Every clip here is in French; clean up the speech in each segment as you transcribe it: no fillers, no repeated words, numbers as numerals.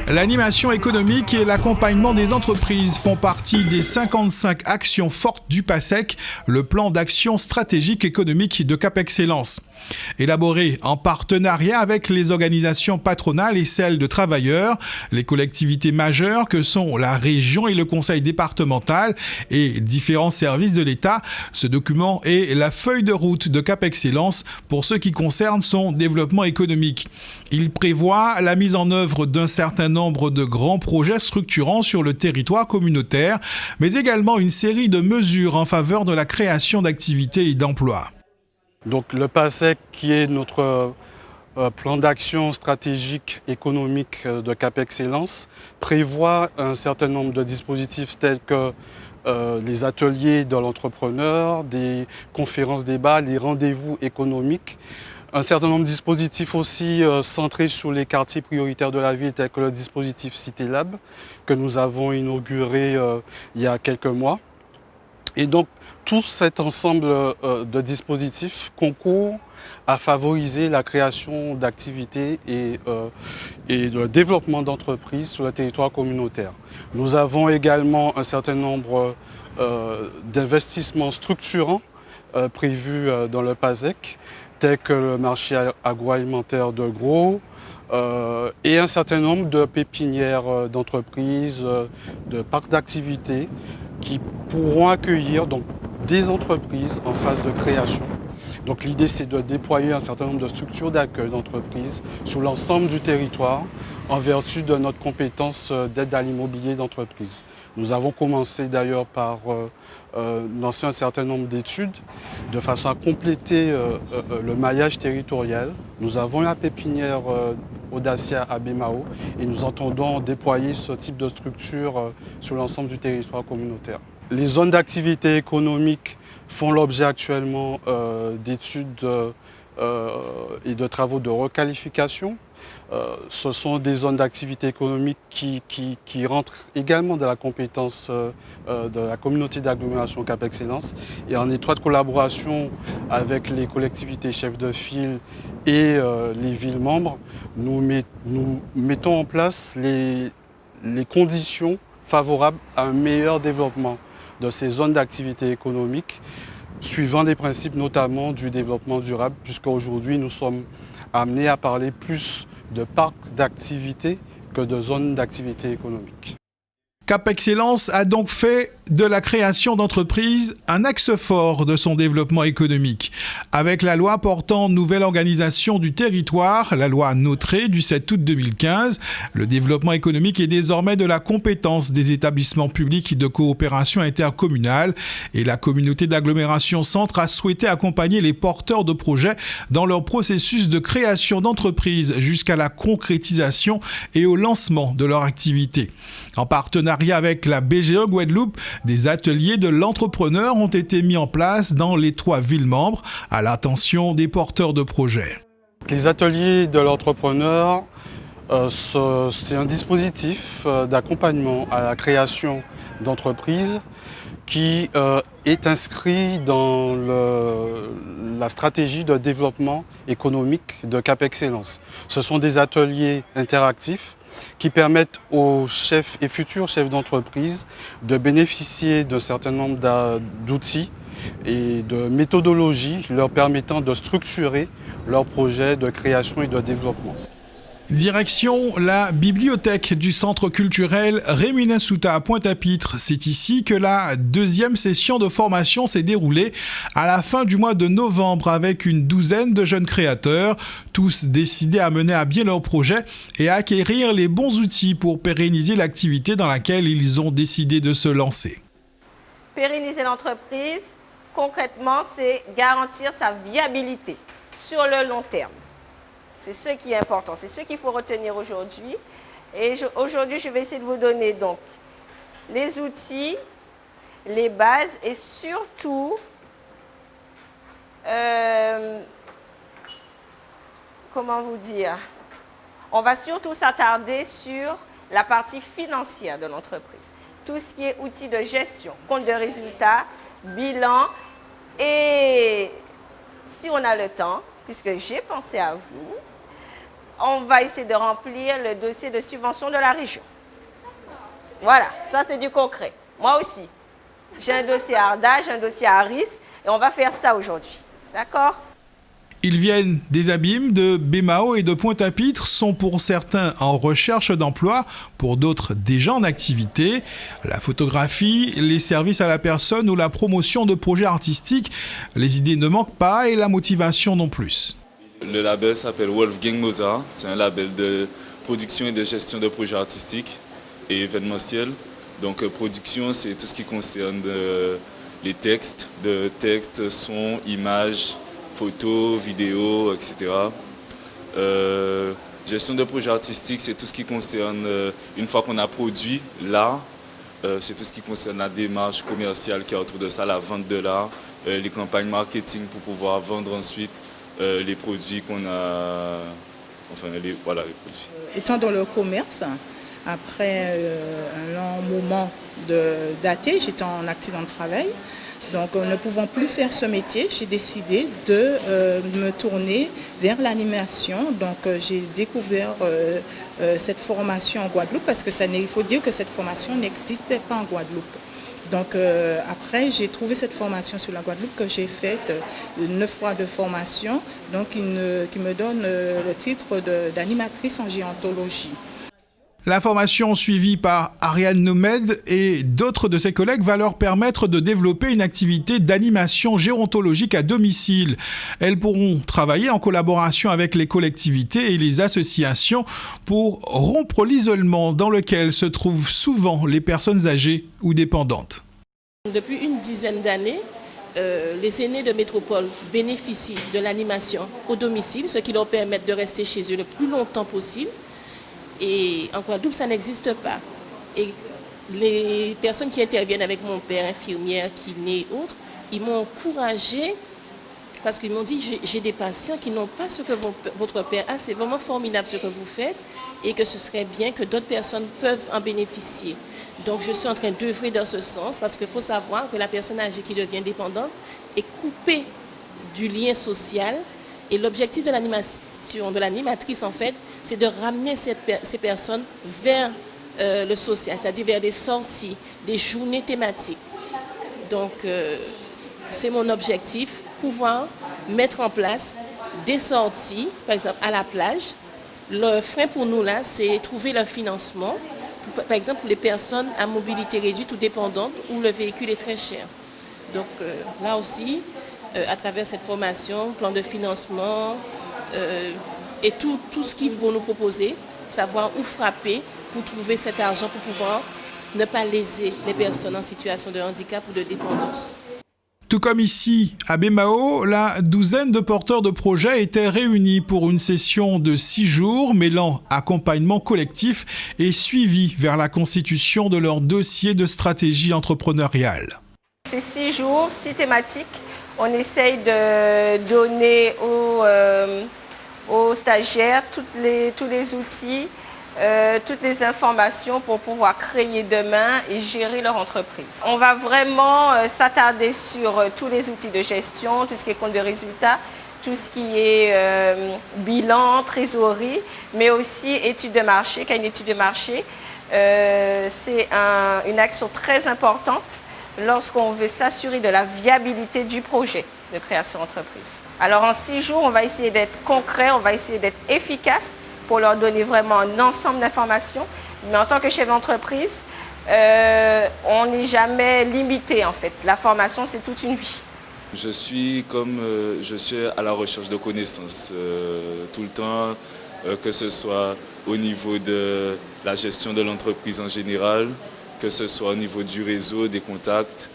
L'animation économique et l'accompagnement des entreprises font partie des 55 actions fortes du PASEC, le plan d'action stratégique économique de Cap Excellence. Élaboré en partenariat avec les organisations patronales et celles de travailleurs, les collectivités majeures que sont la région et le conseil départemental et différents services de l'État, ce document est la feuille de route de Cap Excellence pour ce qui concerne son développement économique. Il prévoit la mise en œuvre d'un certain nombre de grands projets structurants sur le territoire communautaire, mais également une série de mesures en faveur de la création d'activités et d'emplois. Donc le PASEC, qui est notre plan d'action stratégique économique de Cap Excellence, prévoit un certain nombre de dispositifs tels que les ateliers de l'entrepreneur, des conférences débats, les rendez-vous économiques, un certain nombre de dispositifs aussi centrés sur les quartiers prioritaires de la ville, tels que le dispositif Cité Lab, que nous avons inauguré il y a quelques mois. Et donc, tout cet ensemble de dispositifs concourt à favoriser la création d'activités et le développement d'entreprises sur le territoire communautaire. Nous avons également un certain nombre d'investissements structurants prévus dans le PASEC, tels que le marché agroalimentaire de gros, et un certain nombre de pépinières d'entreprises, de parcs d'activités qui pourront accueillir donc, des entreprises en phase de création. Donc l'idée, c'est de déployer un certain nombre de structures d'accueil d'entreprises sur l'ensemble du territoire en vertu de notre compétence d'aide à l'immobilier d'entreprise. Nous avons commencé d'ailleurs par lancer un certain nombre d'études de façon à compléter le maillage territorial. Nous avons la pépinière Audacia à Bémao et nous entendons déployer ce type de structure sur l'ensemble du territoire communautaire. Les zones d'activité économique font l'objet actuellement d'études et de travaux de requalification. Ce sont des zones d'activité économique qui rentrent également dans la compétence de la communauté d'agglomération Cap Excellence et en étroite collaboration avec les collectivités chefs de file et les villes membres, nous mettons en place les conditions favorables à un meilleur développement de ces zones d'activité économique, suivant des principes notamment du développement durable, puisqu'aujourd'hui nous sommes amenés à parler plus de parcs d'activité que de zones d'activité économique. Cap Excellence a donc fait de la création d'entreprises un axe fort de son développement économique. Avec la loi portant nouvelle organisation du territoire, la loi Notré du 7 août 2015, le développement économique est désormais de la compétence des établissements publics de coopération intercommunale et la communauté d'agglomération Centre a souhaité accompagner les porteurs de projets dans leur processus de création d'entreprise jusqu'à la concrétisation et au lancement de leur activité. En partenariat avec la BGE Guadeloupe, des ateliers de l'entrepreneur ont été mis en place dans les 3 villes membres à l'attention des porteurs de projets. Les ateliers de l'entrepreneur, c'est un dispositif d'accompagnement à la création d'entreprises qui est inscrit dans la stratégie de développement économique de Cap Excellence. Ce sont des ateliers interactifs qui permettent aux chefs et futurs chefs d'entreprise de bénéficier d'un certain nombre d'outils et de méthodologies leur permettant de structurer leurs projets de création et de développement. Direction la bibliothèque du centre culturel Rémy Nessouta à Pointe-à-Pitre. C'est ici que la 2e session de formation s'est déroulée à la fin du mois de novembre avec une douzaine de jeunes créateurs, tous décidés à mener à bien leur projet et à acquérir les bons outils pour pérenniser l'activité dans laquelle ils ont décidé de se lancer. Pérenniser l'entreprise, concrètement, c'est garantir sa viabilité sur le long terme. C'est ce qui est important, c'est ce qu'il faut retenir aujourd'hui. Et aujourd'hui, je vais essayer de vous donner donc les outils, les bases et surtout comment vous dire, on va surtout s'attarder sur la partie financière de l'entreprise. Tout ce qui est outils de gestion, compte de résultats, bilan. Et si on a le temps, puisque j'ai pensé à vous, on va essayer de remplir le dossier de subvention de la région. Voilà, ça c'est du concret. Moi aussi, j'ai un dossier à Arda, j'ai un dossier à Aris, et on va faire ça aujourd'hui. D'accord ? Ils viennent des abîmes, de Bémao et de Pointe-à-Pitre, sont pour certains en recherche d'emploi, pour d'autres déjà en activité. La photographie, les services à la personne ou la promotion de projets artistiques, les idées ne manquent pas et la motivation non plus. Le label s'appelle Wolfgang Mozart, c'est un label de production et de gestion de projets artistiques et événementiels. Donc production, c'est tout ce qui concerne les textes, sons, images, photos, vidéos, etc. Gestion de projets artistiques, c'est tout ce qui concerne, une fois qu'on a produit l'art, c'est tout ce qui concerne la démarche commerciale qui est autour de ça, la vente de l'art, les campagnes marketing pour pouvoir vendre ensuite les produits qu'on a, enfin voilà les produits. Étant dans le commerce, après un long moment daté, j'étais en accident de travail. Donc, ne pouvant plus faire ce métier, j'ai décidé de me tourner vers l'animation. Donc, j'ai découvert cette formation en Guadeloupe parce que il faut dire que cette formation n'existait pas en Guadeloupe. Donc, après, j'ai trouvé cette formation sur la Guadeloupe que j'ai faite 9 mois de formation, donc qui me donne le titre d'animatrice en géontologie. La formation suivie par Ariane Nomède et d'autres de ses collègues va leur permettre de développer une activité d'animation gérontologique à domicile. Elles pourront travailler en collaboration avec les collectivités et les associations pour rompre l'isolement dans lequel se trouvent souvent les personnes âgées ou dépendantes. Depuis une dizaine d'années, les aînés de métropole bénéficient de l'animation au domicile, ce qui leur permet de rester chez eux le plus longtemps possible. Et en Guadeloupe, ça n'existe pas. Et les personnes qui interviennent avec mon père, infirmière, kiné et autres, ils m'ont encouragée parce qu'ils m'ont dit j'ai des patients qui n'ont pas ce que votre père a. C'est vraiment formidable ce que vous faites et que ce serait bien que d'autres personnes peuvent en bénéficier. Donc je suis en train d'œuvrer dans ce sens parce qu'il faut savoir que la personne âgée qui devient dépendante est coupée du lien social. Et l'objectif de l'animation, de l'animatrice en fait, c'est de ramener ces personnes vers le social, c'est-à-dire vers des sorties, des journées thématiques. Donc c'est mon objectif, pouvoir mettre en place des sorties, par exemple à la plage. Le frein pour nous là, c'est trouver le financement, par exemple pour les personnes à mobilité réduite ou dépendante où le véhicule est très cher. Donc là aussi, à travers cette formation, plan de financement et tout ce qu'ils vont nous proposer, savoir où frapper pour trouver cet argent pour pouvoir ne pas léser les personnes en situation de handicap ou de dépendance. Tout comme ici, à Bémao, la douzaine de porteurs de projets étaient réunis pour une session de 6 jours mêlant accompagnement collectif et suivi vers la constitution de leur dossier de stratégie entrepreneuriale. Ces 6 jours, 6 thématiques. On essaye de donner aux stagiaires tous les outils, toutes les informations pour pouvoir créer demain et gérer leur entreprise. On va vraiment s'attarder sur tous les outils de gestion, tout ce qui est compte de résultats, tout ce qui est bilan, trésorerie, mais aussi étude de marché. Car une étude de marché, c'est une action très importante lorsqu'on veut s'assurer de la viabilité du projet de création d'entreprise. Alors en 6 jours, on va essayer d'être concret, on va essayer d'être efficace pour leur donner vraiment un ensemble d'informations. Mais en tant que chef d'entreprise, on n'est jamais limité en fait. La formation, c'est toute une vie. Je suis à la recherche de connaissances tout le temps, que ce soit au niveau de la gestion de l'entreprise en général, que ce soit au niveau du réseau, des contacts.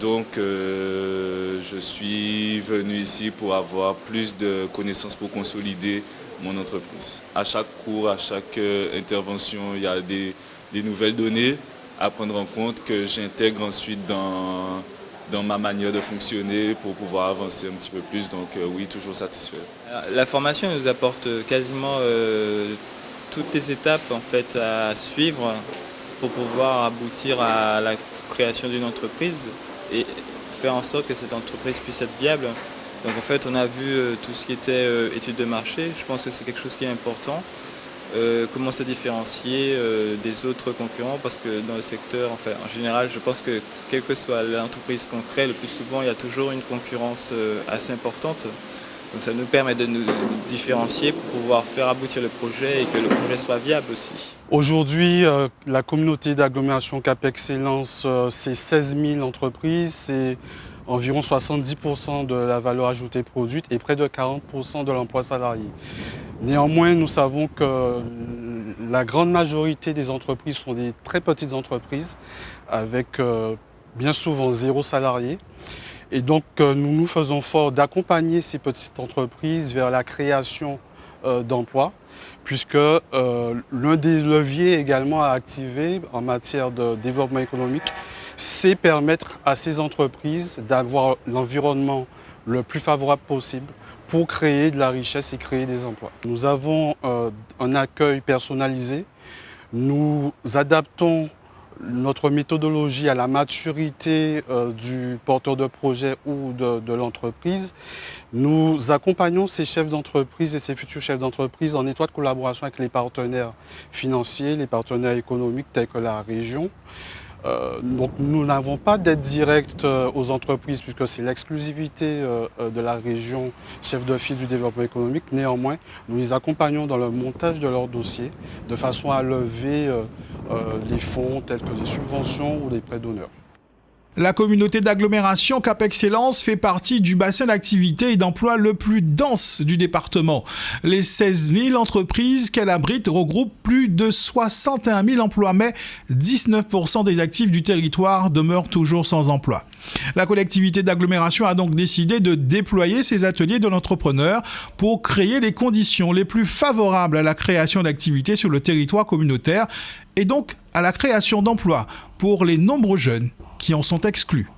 Donc je suis venu ici pour avoir plus de connaissances pour consolider mon entreprise. À chaque cours, à chaque intervention, il y a des nouvelles données à prendre en compte que j'intègre ensuite dans ma manière de fonctionner pour pouvoir avancer un petit peu plus. Donc oui, toujours satisfait. La formation nous apporte quasiment toutes les étapes en fait, à suivre pour pouvoir aboutir à la création d'une entreprise et faire en sorte que cette entreprise puisse être viable. Donc en fait, on a vu tout ce qui était études de marché. Je pense que c'est quelque chose qui est important. Comment se différencier des autres concurrents, parce que dans le secteur, en général, je pense que quelle que soit l'entreprise qu'on crée, le plus souvent, il y a toujours une concurrence assez importante. Donc ça nous permet de nous différencier pour pouvoir faire aboutir le projet et que le projet soit viable aussi. Aujourd'hui, la communauté d'agglomération Cap Excellence, c'est 16 000 entreprises, c'est environ 70% de la valeur ajoutée produite et près de 40% de l'emploi salarié. Néanmoins, nous savons que la grande majorité des entreprises sont des très petites entreprises avec bien souvent 0 salarié. Et donc, nous nous faisons fort d'accompagner ces petites entreprises vers la création d'emplois, puisque l'un des leviers également à activer en matière de développement économique, c'est permettre à ces entreprises d'avoir l'environnement le plus favorable possible pour créer de la richesse et créer des emplois. Nous avons un accueil personnalisé, nous adaptons notre méthodologie à la maturité du porteur de projet ou de l'entreprise. Nous accompagnons ces chefs d'entreprise et ces futurs chefs d'entreprise en étroite collaboration avec les partenaires financiers, les partenaires économiques tels que la région. Donc nous n'avons pas d'aide directe aux entreprises puisque c'est l'exclusivité de la région chef de file du développement économique. Néanmoins, nous les accompagnons dans le montage de leurs dossiers de façon à lever les fonds tels que des subventions ou des prêts d'honneur. La communauté d'agglomération Cap Excellence fait partie du bassin d'activité et d'emploi le plus dense du département. Les 16 000 entreprises qu'elle abrite regroupent plus de 61 000 emplois, mais 19% des actifs du territoire demeurent toujours sans emploi. La collectivité d'agglomération a donc décidé de déployer ses ateliers de l'entrepreneur pour créer les conditions les plus favorables à la création d'activités sur le territoire communautaire et donc à la création d'emplois pour les nombreux jeunes qui en sont exclus.